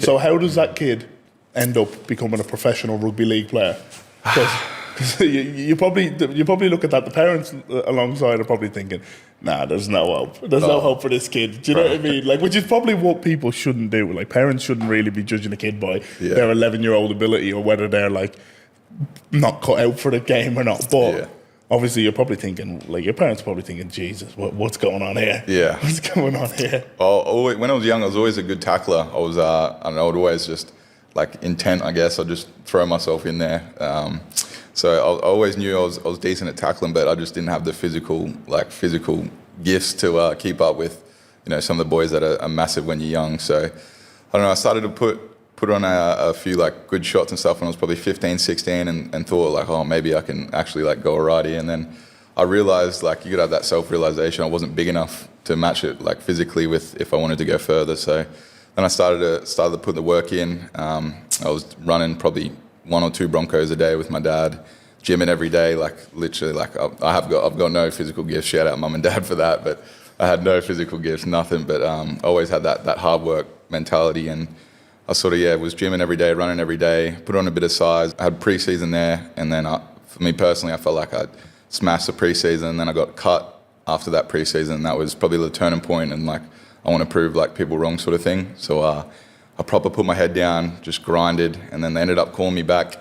So how does that kid end up becoming a professional rugby league player? Because you probably look at that. The parents alongside are probably thinking, "Nah, there's no hope. There's no hope for this kid." Do you know what I mean? Like, which is probably what people shouldn't do. Like, parents shouldn't really be judging a kid by their 11-year-old ability or whether they're like not cut out for the game or not. But obviously, you're probably thinking, like, your parents are probably thinking, "Jesus, what's going on here? Yeah, what's going on here?" When I was young, I was always a good tackler. I was, I don't know, I'd always just like intent. I guess I'd just throw myself in there. So I always knew I was decent at tackling, but I just didn't have the physical gifts to keep up with, some of the boys that are massive when you're young. So I don't know. I started to put on a few like good shots and stuff when I was probably 15, 16, and thought like, oh, maybe I can actually like go alrighty. And then I realized like you could have that self-realization. I wasn't big enough to match it like physically with if I wanted to go further. So then I started to put the work in. I was running probably 1 or 2 Broncos a day with my dad, gymming every day, like literally, like I've got no physical gifts. Shout out mum and dad for that, but I had no physical gifts, nothing. But I always had that hard work mentality, and I sort of was gymming every day, running every day, put on a bit of size. I had pre-season there, and then for me personally, I felt like I smashed the pre-season, and then I got cut after that pre-season. And that was probably the turning point, and like I want to prove like people wrong sort of thing. So I proper put my head down, just grinded, and then they ended up calling me back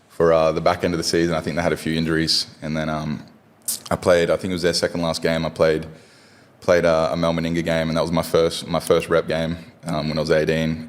for the back end of the season. I think they had a few injuries, and then I played. I think it was their second last game. I played a Melbourne Inga game, and that was my first rep game when I was 18.